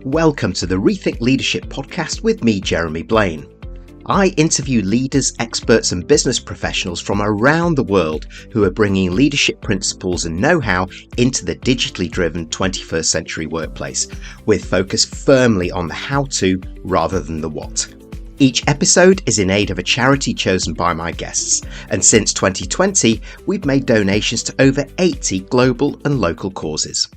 Welcome to the Rethink Leadership podcast with me, Jeremy Blain. I interview leaders, experts and business professionals from around the world who are bringing leadership principles and know-how into the digitally driven 21st century workplace, with focus firmly on the how-to rather than the what. Each episode is in aid of a charity chosen by my guests, and since 2020, we've made donations to over 80 global and local causes.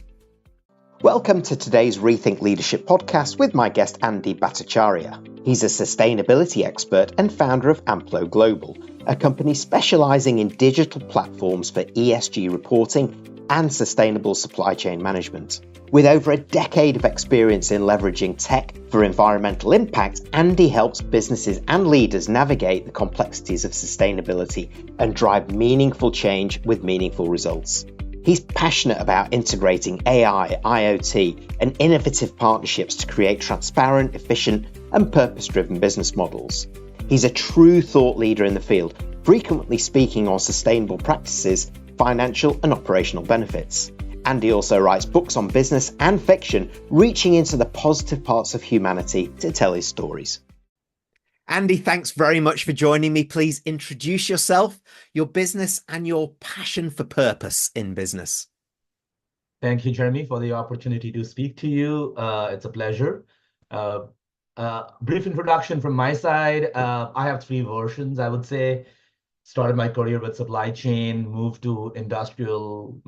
Welcome to today's Rethink Leadership podcast with my guest Andy Bhattacharyya. He's a sustainability expert and founder of AmploGlobal, a company specialising in digital platforms for ESG reporting and sustainable supply chain management. With over a decade of experience in leveraging tech for environmental impact, Andy helps businesses and leaders navigate the complexities of sustainability and drive meaningful change with meaningful results. He's passionate about integrating AI, IoT, and innovative partnerships to create transparent, efficient, and purpose-driven business models. He's a true thought leader in the field, frequently speaking on sustainable practices, financial and operational benefits. Andy also writes books on business and fiction, reaching into the positive parts of humanity to tell his stories. Andy, thanks very much for joining me. Please introduce yourself, your business, and your passion for purpose in business. Thank you, Jeremy, for the opportunity to speak to you. It's a pleasure. Brief introduction from my side. I have three versions, I would say. Started my career with supply chain, moved to industrial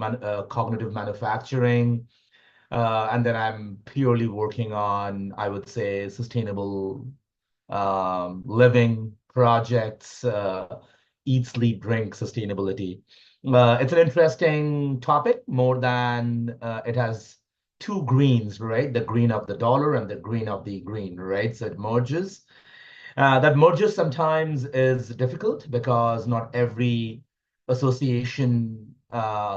cognitive manufacturing, and then I'm purely working on, I would say, sustainable living projects, eat, sleep, drink, sustainability. It's an interesting topic, more than it has two greens, right? The green of the dollar and the green of the green, right? So it merges. That merger sometimes is difficult because not every association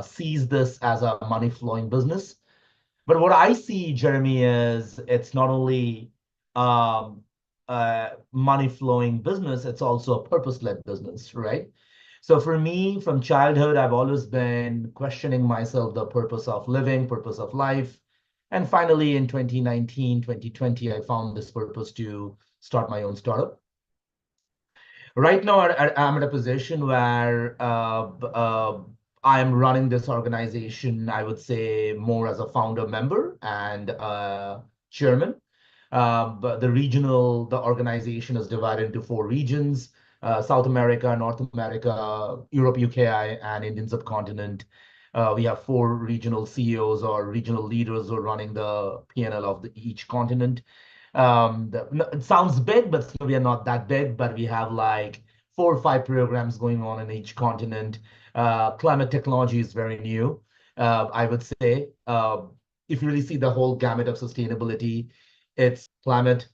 sees this as a money-flowing business. But what I see, Jeremy, is it's not only money-flowing business, it's also a purpose-led business, right? So for me, from childhood, I've always been questioning myself, the purpose of living, purpose of life. And finally, in 2019, 2020, I found this purpose to start my own startup. Right now, I'm at a position where I'm running this organization, I would say, more as a founder member and chairman. But the organization is divided into four regions: South America, North America, Europe, UKI, and Indian subcontinent. We have four regional CEOs or regional leaders who are running the P&L of each continent. It sounds big, but we are not that big, but we have like 4 or 5 programs going on in each continent. Climate technology is very new. I would say, if you really see the whole gamut of sustainability, it's climate,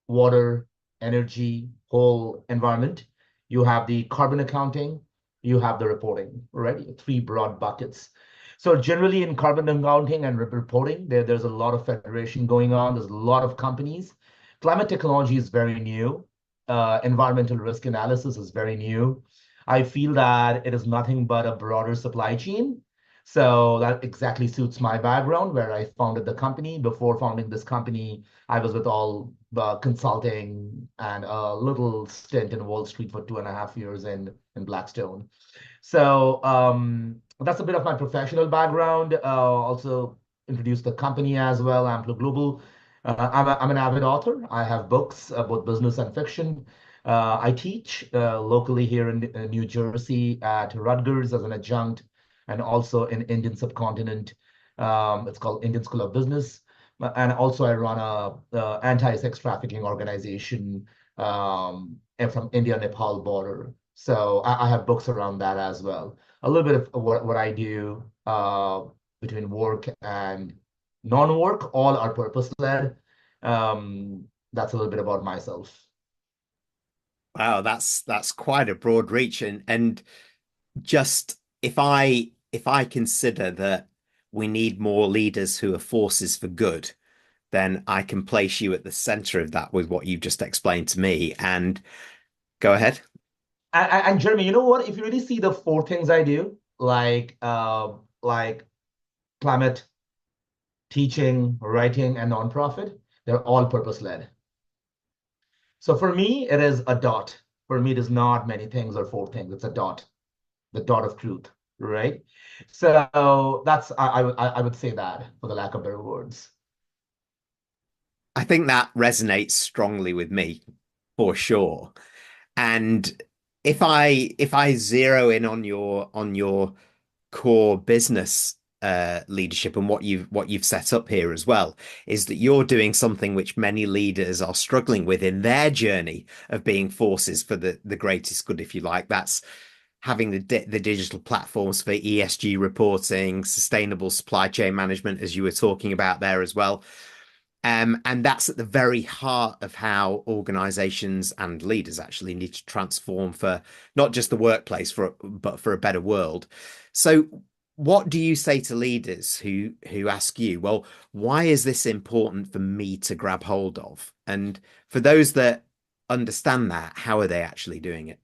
water, energy, whole environment. You have the carbon accounting, you have the reporting, right? 3 broad buckets. So generally in carbon accounting and reporting, there's a lot of federation going on. There's a lot of companies. Climate technology is very new. Environmental risk analysis is very new. I feel that it is nothing but a broader supply chain. So that exactly suits my background, where I founded the company. Before founding this company, I was with all consulting and a little stint in Wall Street for 2.5 years in Blackstone. So that's a bit of my professional background. Also introduced the company as well, AmploGlobal. I'm an avid author. I have books, both business and fiction. I teach locally here in New Jersey at Rutgers as an adjunct, and also in Indian subcontinent. It's called Indian School of Business. And also I run a anti-sex trafficking organization from India-Nepal border. So I have books around that as well. A little bit of what I do between work and non-work, all are purpose-led. That's a little bit about myself. Wow, that's quite a broad reach. And just if I consider that we need more leaders who are forces for good, then I can place you at the center of that with what you've just explained to me. And go ahead. And Jeremy, you know what? If you really see the 4 things I do, like climate, teaching, writing, and nonprofit, They're all purpose-led. So for me, it is a dot. For me, it is not many things or four things. It's a dot, the dot of truth, right? So that's I would say that for the lack of better words. I think that resonates strongly with me for sure. And if I zero in on your core business leadership and what you've set up here as well, is that you're doing something which many leaders are struggling with in their journey of being forces for the greatest good, if you like. That's having the digital platforms for ESG reporting, sustainable supply chain management, as you were talking about there as well. And that's at the very heart of how organizations and leaders actually need to transform for not just the workplace, but for a better world. So what do you say to leaders who ask you, well, why is this important for me to grab hold of? And for those that understand that, how are they actually doing it?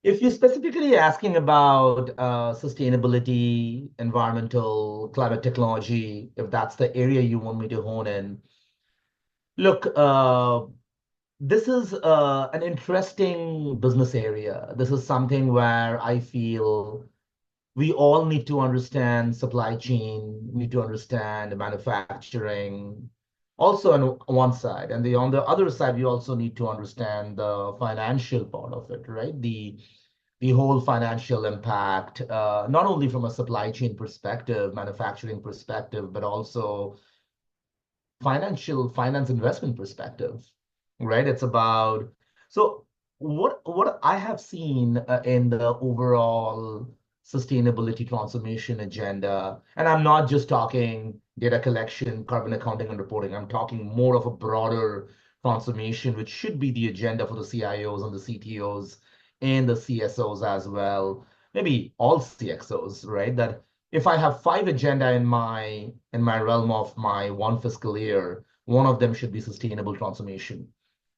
If you're specifically asking about sustainability, environmental, climate technology, if that's the area you want me to hone in, look, this is an interesting business area. This is something where I feel we all need to understand supply chain, need to understand manufacturing, also on one side. And on the other side, we also need to understand the financial part of it, right? The whole financial impact, not only from a supply chain perspective, manufacturing perspective, but also finance investment perspective, right? It's about so what I have seen in the overall sustainability transformation agenda, and I'm not just talking data collection, carbon accounting and reporting. I'm talking more of a broader transformation, which should be the agenda for the CIOs and the CTOs and the CSOs as well, maybe all CXOs, right? That if I have five agenda in my realm of my one fiscal year, one of them should be sustainable transformation.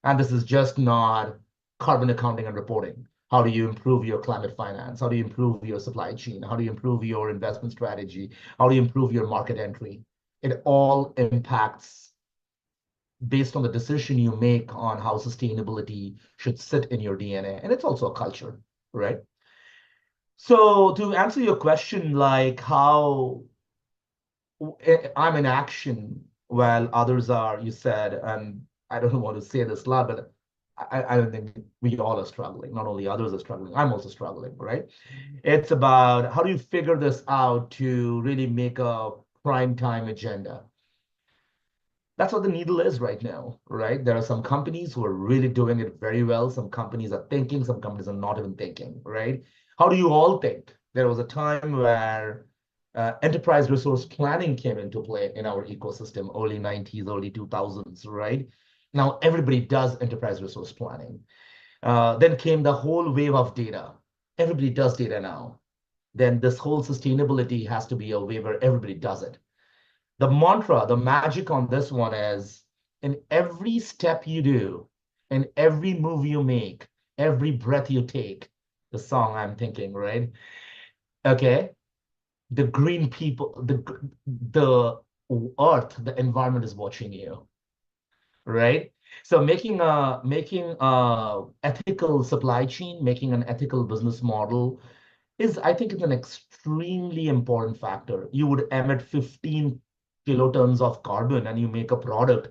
And this is just not carbon accounting and reporting. How do you improve your climate finance? How do you improve your supply chain? How do you improve your investment strategy? How do you improve your market entry? It all impacts based on the decision you make on how sustainability should sit in your DNA. And it's also a culture, right? So to answer your question, like how I'm in action while others are, you said, and I don't want to say this loud, but I don't think we all are struggling. Not only others are struggling, I'm also struggling, right? It's about how do you figure this out to really make a prime time agenda? That's what the needle is right now, right? There are some companies who are really doing it very well. Some companies are thinking, some companies are not even thinking, right? How do you all think? There was a time where enterprise resource planning came into play in our ecosystem, early 90s, early 2000s, right? Now everybody does enterprise resource planning. Then came the whole wave of data. Everybody does data now. Then this whole sustainability has to be a wave where everybody does it. The mantra, the magic on this one is in every step you do, in every move you make, every breath you take, the song I'm thinking, right? Okay. The green people, the earth, the environment is watching you, right? So making a ethical supply chain, making an ethical business model is, I think, it's an extremely important factor. You would emit 15 kilotons of carbon and you make a product.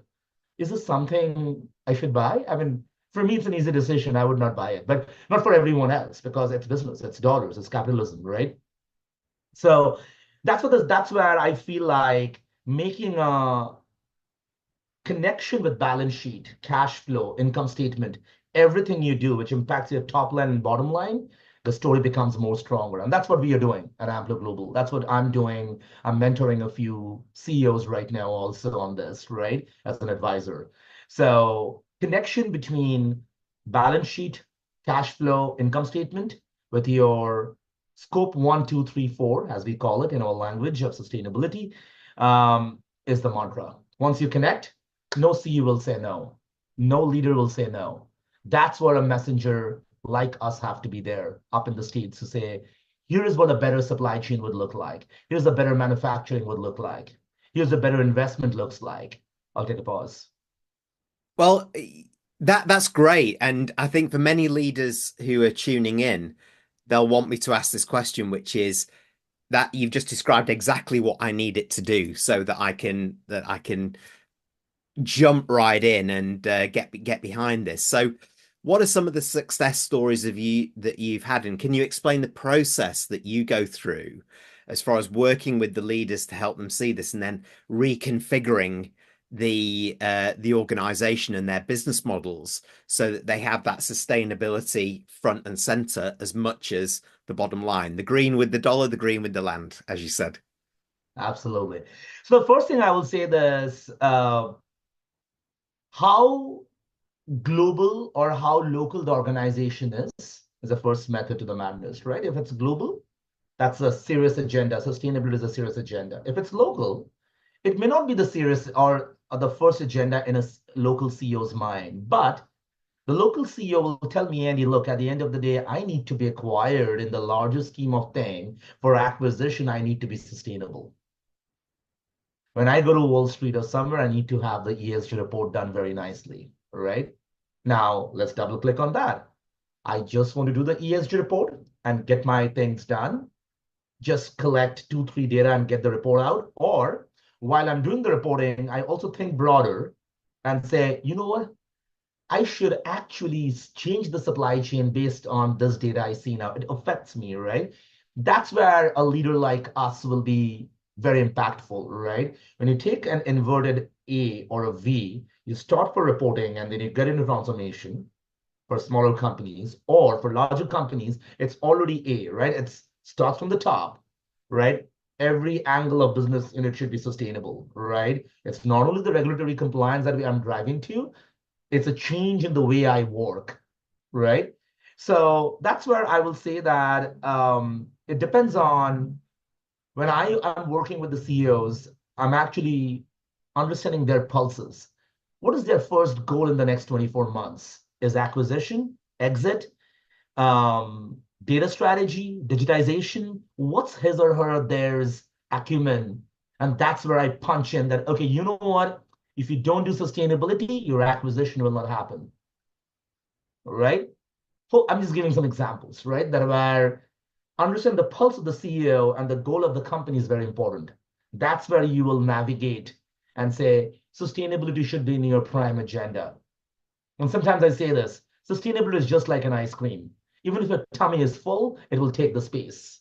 Is this something I should buy? I mean, for me, it's an easy decision. I would not buy it, but not for everyone else because it's business, it's dollars, it's capitalism, right? So that's where I feel like making a connection with balance sheet, cash flow, income statement, everything you do, which impacts your top line and bottom line, the story becomes more stronger. And that's what we are doing at AmploGlobal. That's what I'm doing. I'm mentoring a few CEOs right now also on this, right? As an advisor. So connection between balance sheet, cash flow, income statement with your scope one, two, three, four, as we call it in our language of sustainability, is the mantra. Once you connect, no CEO will say no. No leader will say no. That's where a messenger like us have to be there up in the States to say, here is what a better supply chain would look like. Here's a better manufacturing would look like. here's a better investment looks like. I'll take a pause. Well, that's great. And I think for many leaders who are tuning in, they'll want me to ask this question, which is that you've just described exactly what I need it to do so that I can jump right in and get behind this. So, what are some of the success stories of you that you've had, and can you explain the process that you go through as far as working with the leaders to help them see this, and then reconfiguring the organization and their business models so that they have that sustainability front and center as much as the bottom line, the green with the dollar, the green with the land, as you said. Absolutely. So the first thing I will say is how global or how local the organization is the first method to the madness, right? If it's global, that's a serious agenda. Sustainability is a serious agenda. If it's local, it may not be the serious or the first agenda in a local CEO's mind, but the local CEO will tell me, Andy, look, at the end of the day, I need to be acquired in the larger scheme of thing. For acquisition, I need to be sustainable. When I go to Wall Street or somewhere, I need to have the ESG report done very nicely, right? Now, let's double click on that. I just want to do the ESG report and get my things done, just collect 2, 3 data and get the report out. Or while I'm doing the reporting, I also think broader and say, you know what? I should actually change the supply chain based on this data I see now. It affects me, right? That's where a leader like us will be very impactful, right? When you take an inverted A or a V, you start for reporting and then you get into transformation for smaller companies, or for larger companies, it's already A, right? It starts from the top, right? Every angle of business unit should be sustainable, right? It's not only the regulatory compliance that I'm driving to, it's a change in the way I work, right? So that's where I will say that it depends on when am working with the CEOs, I'm actually understanding their pulses. What is their first goal in the next 24 months? Is acquisition, exit, data strategy, digitization? What's his or her theirs acumen? And that's where I punch in that, okay, you know what? If you don't do sustainability, your acquisition will not happen, right? So I'm just giving some examples, right? That where understand the pulse of the CEO and the goal of the company is very important. That's where you will navigate and say, sustainability should be in your prime agenda. And sometimes I say this, sustainability is just like an ice cream. Even if your tummy is full, it will take the space.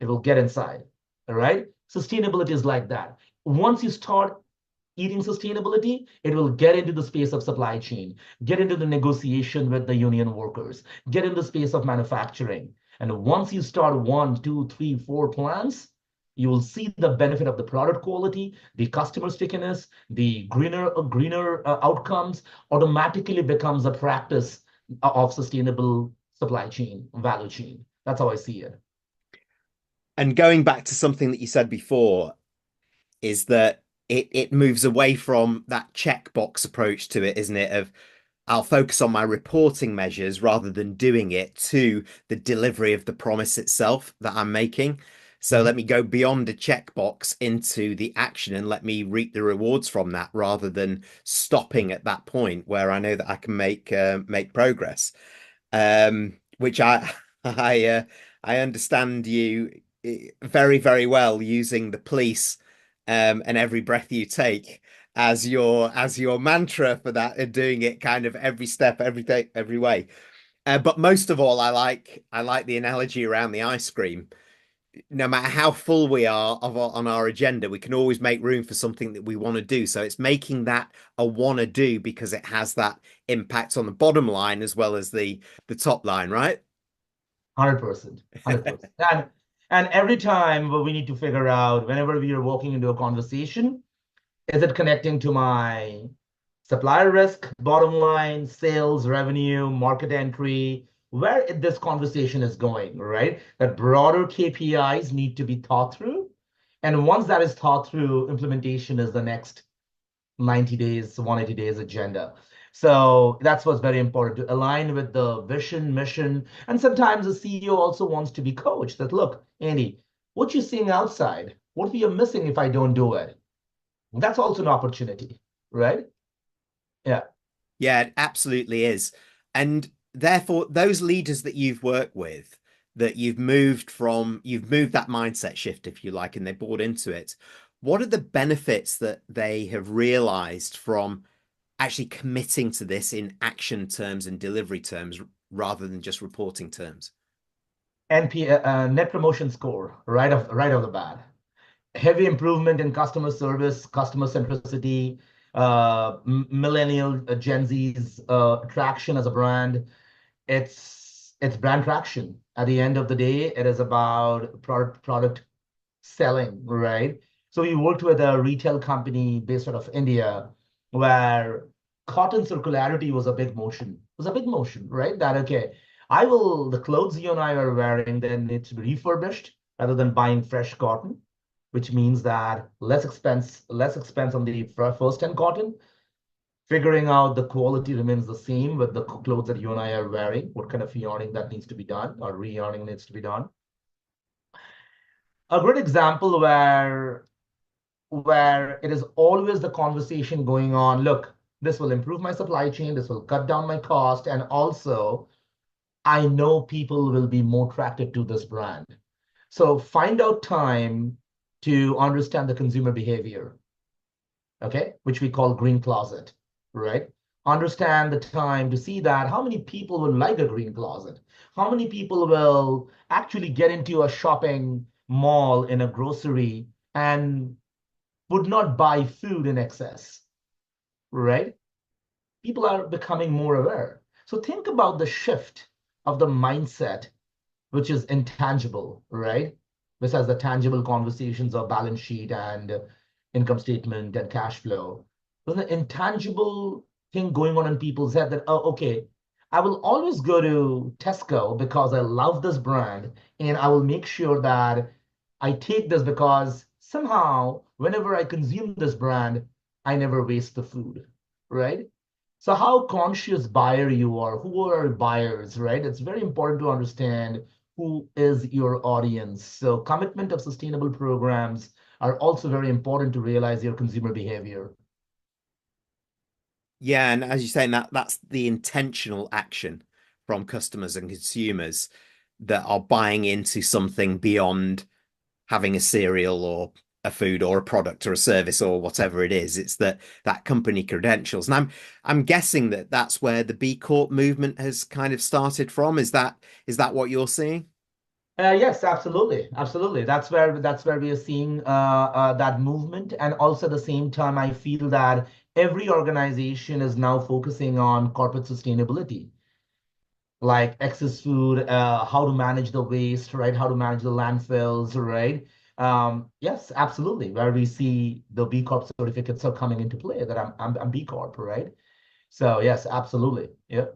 It will get inside, all right? Sustainability is like that. Once you start eating sustainability, it will get into the space of supply chain, get into the negotiation with the union workers, get in the space of manufacturing. And once you start 1, 2, 3, 4 plants, you will see the benefit of the product quality, the customer stickiness, the greener outcomes automatically becomes a practice of sustainable supply chain, value chain. That's how I see it. And going back to something that you said before, is that it moves away from that checkbox approach to it, isn't it? Of I'll focus on my reporting measures rather than doing it to the delivery of the promise itself that I'm making. So let me go beyond a checkbox into the action and let me reap the rewards from that rather than stopping at that point where I know that I can make progress. Which I understand you very, very well using the police and every breath you take as your mantra for that and doing it kind of every step, every day, every way. But most of all, I like the analogy around the ice cream. No matter how full we are on our agenda, we can always make room for something that we want to do. So it's making that a want to do because it has that impact on the bottom line as well as the top line, right? 100%, 100%. And every time we need to figure out, whenever we are walking into a conversation, is it connecting to my supplier risk, bottom line, sales, revenue, market entry, where this conversation is going, right? That broader KPIs need to be thought through. And once that is thought through, implementation is the next 90 days, 180 days agenda. So that's what's very important to align with the vision, mission. And sometimes the CEO also wants to be coached that, look, Andy, what you're seeing outside, what are you missing if I don't do it? That's also an opportunity, right? Yeah. Yeah, it absolutely is. And therefore, those leaders that you've worked with, that you've moved that mindset shift, if you like, and they bought into it. What are the benefits that they have realized from actually committing to this in action terms and delivery terms rather than just reporting terms? Net promotion score right off the bat. Heavy improvement in customer service, customer centricity, millennial Gen Z's traction as a brand. It's brand traction. At the end of the day, it is about product selling, right? So we worked with a retail company based out of India where cotton circularity was a big motion. It was a big motion, right? That okay, the clothes you and I are wearing then need to be refurbished rather than buying fresh cotton, which means that less expense on the first hand cotton. Figuring out the quality remains the same with the clothes that you and I are wearing, what kind of yarning that needs to be done or re-yarning needs to be done. A great example where it is always the conversation going on. Look, this will improve my supply chain, this will cut down my cost, and also I know people will be more attracted to this brand. So find out time to understand the consumer behavior, okay, which we call green closet, right? Understand the time to see that how many people will like a green closet, how many people will actually get into a shopping mall in a grocery and would not buy food in excess, right? People are becoming more aware. So think about the shift of the mindset, which is intangible, right? This has the tangible conversations of balance sheet and income statement and cash flow. There's an intangible thing going on in people's head that, oh, okay, I will always go to Tesco because I love this brand, and I will make sure that I take this because somehow, whenever I consume this brand, I never waste the food, right? So how conscious buyer you are, who are buyers, right? It's very important to understand who is your audience. So commitment of sustainable programs are also very important to realize your consumer behavior. Yeah, and as you say, that's the intentional action from customers and consumers that are buying into something beyond having a cereal or a food or a product or a service or whatever it is. It's that company credentials. And I'm guessing that that's where the B Corp movement has kind of started from. Is that what you're seeing? Yes, absolutely, absolutely. That's where we are seeing that movement, and also at the same time, I feel that every organization is now focusing on corporate sustainability, like excess food, how to manage the waste, right? How to manage the landfills, right? Yes, absolutely. Where we see the B Corp certificates are coming into play, that I'm B Corp, right? So yes, absolutely. Yeah.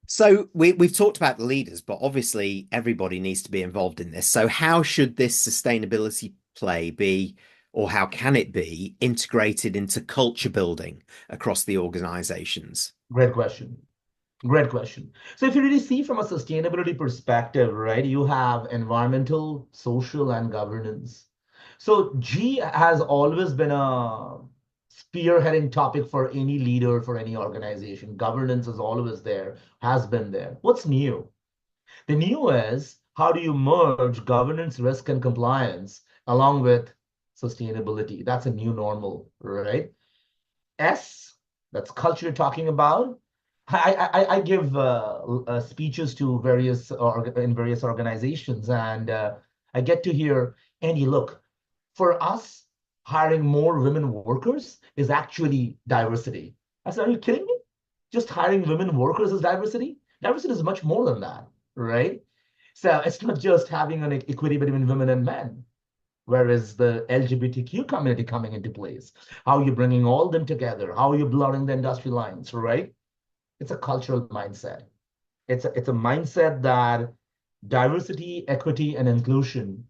So we've talked about the leaders, but obviously everybody needs to be involved in this. So how should this sustainability play be, or how can it be integrated into culture building across the organizations? Great question. Great question. So if you really see from a sustainability perspective, right, you have environmental, social, and governance. So G has always been a spearheading topic for any leader, for any organization. Governance is always there, has been there. What's new? The new is how do you merge governance, risk, and compliance along with sustainability? That's a new normal, right? S, that's culture talking about. I give speeches to in various organizations, and I get to hear, Andy, look, for us, hiring more women workers is actually diversity. I said, are you kidding me? Just hiring women workers is diversity? Diversity is much more than that, right? So it's not just having an equity between women and men. Where is the LGBTQ community coming into place? How are you bringing all them together? How are you blurring the industry lines, right? It's a cultural mindset. It's a mindset that diversity, equity, and inclusion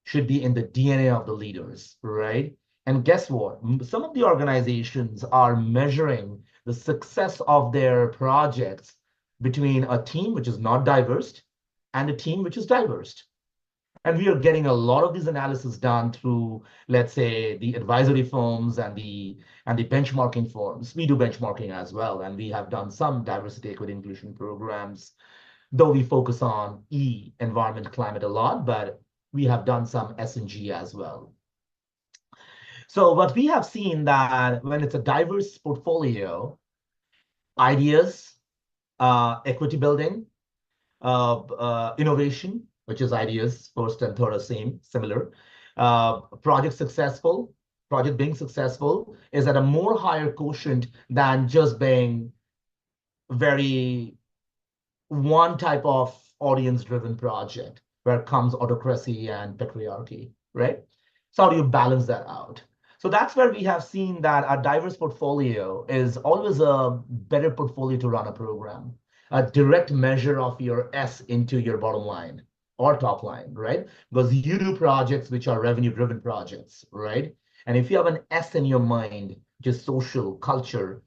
should be in the DNA of the leaders, right? And guess what? Some of the organizations are measuring the success of their projects between a team which is not diverse and a team which is diverse. And we are getting a lot of these analysis done through, let's say, the advisory firms and the benchmarking firms. We do benchmarking as well, and we have done some diversity, equity, inclusion programs, though we focus on E, environment, climate a lot, but we have done some S and G as well. So what we have seen that when it's a diverse portfolio, ideas, equity building, innovation, which is ideas, first and third are similar. Project successful, project being successful is at a more higher quotient than just being very one type of audience-driven project where comes autocracy and patriarchy, right? So how do you balance that out? So that's where we have seen that a diverse portfolio is always a better portfolio to run a program, a direct measure of your S into your bottom line or top line, right? Because you do projects which are revenue-driven projects, right? And if you have an S in your mind, just social, culture,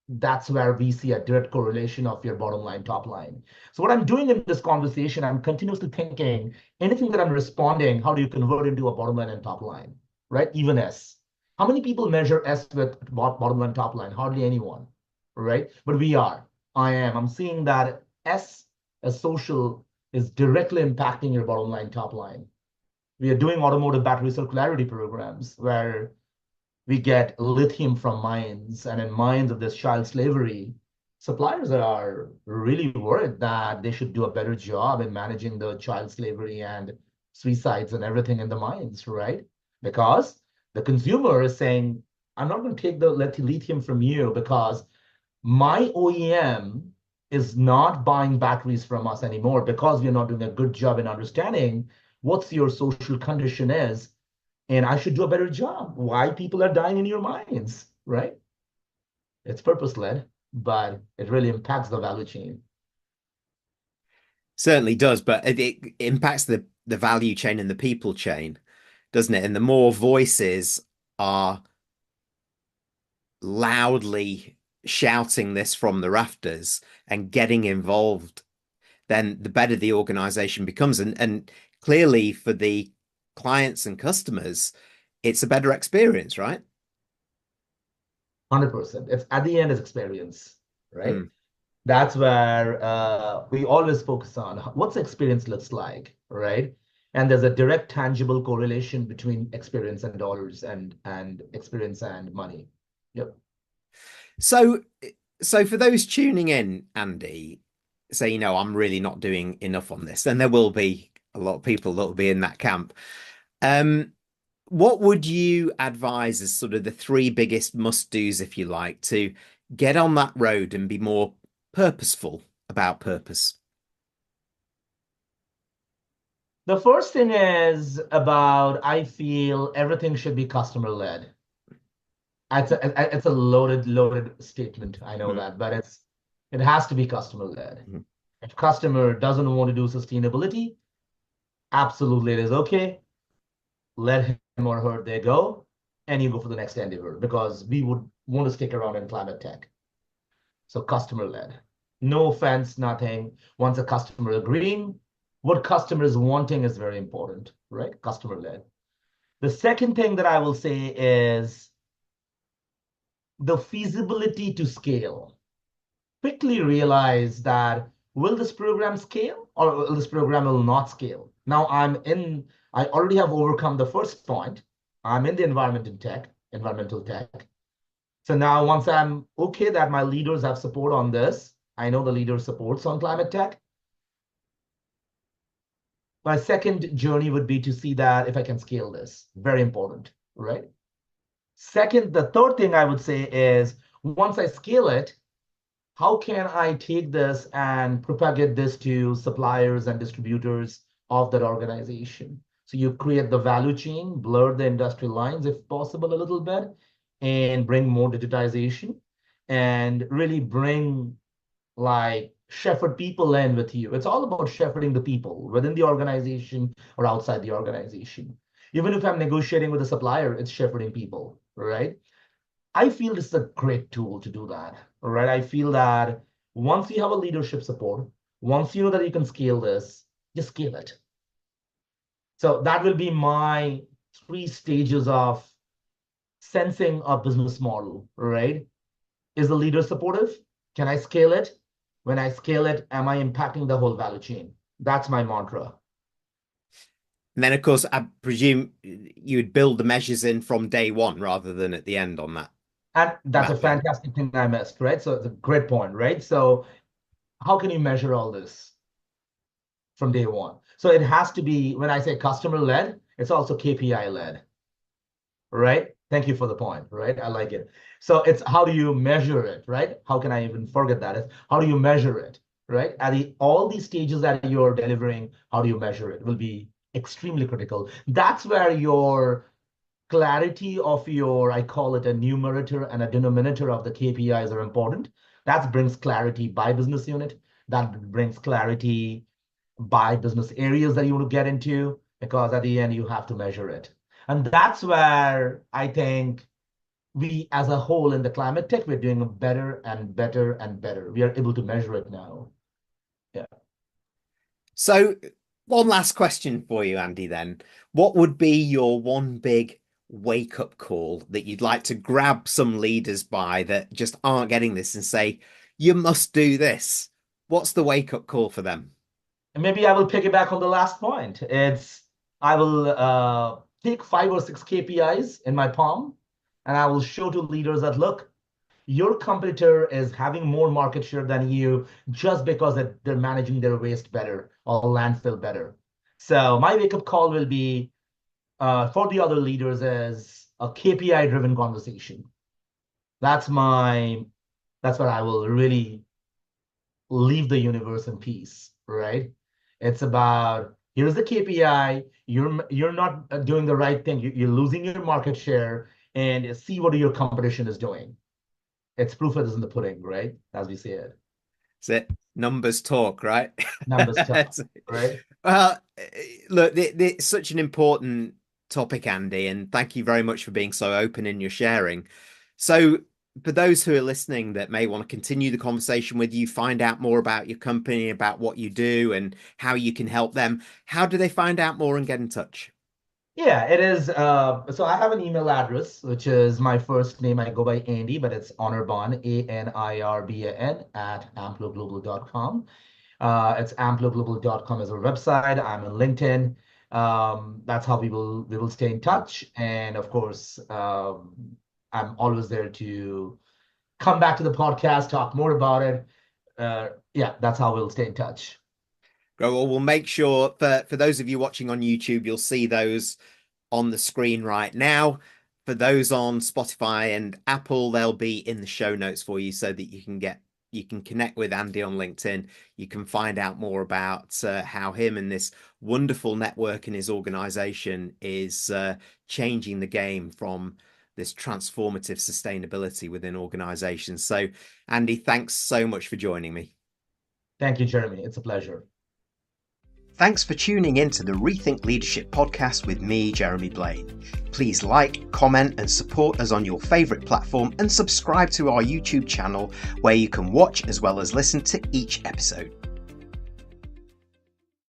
that's where we see a direct correlation of your bottom line, top line. So what I'm doing in this conversation, I'm continuously thinking, anything that I'm responding, how do you convert into a bottom line and top line, right? Even S. How many people measure S with bottom line, top line? Hardly anyone, right? But we are. I am. I'm seeing that S as social is directly impacting your bottom line, top line. We are doing automotive battery circularity programs where we get lithium from mines, and in mines of this child slavery, suppliers are really worried that they should do a better job in managing the child slavery and suicides and everything in the mines, right? Because the consumer is saying, I'm not going to take the lithium from you because my OEM is not buying batteries from us anymore because we're not doing a good job in understanding what's your social condition is, and I should do a better job. Why people are dying in your minds, right? It's purpose-led, but it really impacts the value chain. Certainly does, but it impacts the value chain and the people chain, doesn't it? And the more voices are loudly shouting this from the rafters and getting involved, then the better the organization becomes. And clearly for the clients and customers, it's a better experience, right? 100%. It's at the end is experience, right? Mm. That's where we always focus on what's the experience looks like, right? And there's a direct, tangible correlation between experience and dollars and experience and money. Yep. So, so for those tuning in, Andy, say, I'm really not doing enough on this, then there will be a lot of people that will be in that camp. Um, what would you advise as sort of the three biggest must-dos, if you like, to get on that road and be more purposeful about purpose? The first thing is about, I feel everything should be customer led. It's a loaded statement. I know Mm. that, but it has to be customer led. Mm. If customer doesn't want to do sustainability, absolutely it is okay. Let him or her they go, and you go for the next endeavor because we would want to stick around in climate tech. So customer led. No offense, nothing. Once a customer agreeing, what customer is wanting is very important, right? Customer led. The second thing that I will say is the feasibility to scale. Quickly realize that will this program scale or will this program will not scale? Now I already have overcome the first point. I'm in the environmental tech. So now once I'm okay that my leaders have support on this, I know the leader supports on climate tech. My second journey would be to see that if I can scale this. Very important, right? The third thing I would say is once I scale it, how can I take this and propagate this to suppliers and distributors of that organization? So you create the value chain, blur the industry lines if possible a little bit, and bring more digitization and really bring like shepherd people in with you. It's all about shepherding the people within the organization or outside the organization. Even if I'm negotiating with a supplier, it's shepherding people, right? I feel this is a great tool to do that, right? I feel that once you have a leadership support, once you know that you can scale this, just scale it. So that will be my 3 stages of sensing a business model, right? Is the leader supportive? Can I scale it? When I scale it, am I impacting the whole value chain? That's my mantra. And then, of course, I presume you would build the measures in from day one rather than at the end on that. And that's a Then. fantastic thing I missed, right? So it's a great point, right? So how can you measure all this from day one? So it has to be, when I say customer led, it's also KPI led, right? Thank you for the point, right? I like it. So it's how do you measure it, right? How can I even forget that? It's how do you measure it, right? All these stages that you're delivering, how do you measure it will be extremely critical. That's where your clarity of your, I call it a numerator and a denominator of the KPIs are important. That brings clarity by business unit. That brings clarity by business areas that you want to get into, because at the end, you have to measure it. And that's where I think we, as a whole in the climate tech, we're doing better and better and better. We are able to measure it now. Yeah. So, one last question for you, Andy, then. What would be your one big wake up call that you'd like to grab some leaders by that just aren't getting this and say, you must do this? What's the wake up call for them? And maybe I will piggyback on the last point. I will take 5 or 6 KPIs in my palm, and I will show to leaders that, look, your competitor is having more market share than you just because they're managing their waste better or landfill better. So my wake-up call will be for the other leaders is a KPI-driven conversation. That's what I will really leave the universe in peace, right? It's about, here's the KPI. You're not doing the right thing. You're losing your market share, and see what your competition is doing. It's proof is in the pudding, right? As we say it. Is it numbers talk, right? Numbers talk, right? Well, look, it's such an important topic, Andy, and thank you very much for being so open in your sharing. So, for those who are listening that may want to continue the conversation with you, find out more about your company, about what you do, and how you can help them, how do they find out more and get in touch? Yeah, it is. So I have an email address, which is my first name. I go by Andy, but it's Anirban, ANIRBAN at AmploGlobal.com. It's AmploGlobal.com as our website. I'm on LinkedIn. That's how we will stay in touch. And of course, I'm always there to come back to the podcast, talk more about it. Yeah, that's how we'll stay in touch. Well, we'll make sure for those of you watching on YouTube, you'll see those on the screen right now. For those on Spotify and Apple, they'll be in the show notes for you so that you can connect with Andy on LinkedIn. You can find out more about how him and this wonderful network in his organization is changing the game from this transformative sustainability within organizations. So, Andy, thanks so much for joining me. Thank you, Jeremy. It's a pleasure. Thanks for tuning in to the Rethink Leadership podcast with me, Jeremy Blain. Please like, comment, and support us on your favourite platform, and subscribe to our YouTube channel where you can watch as well as listen to each episode.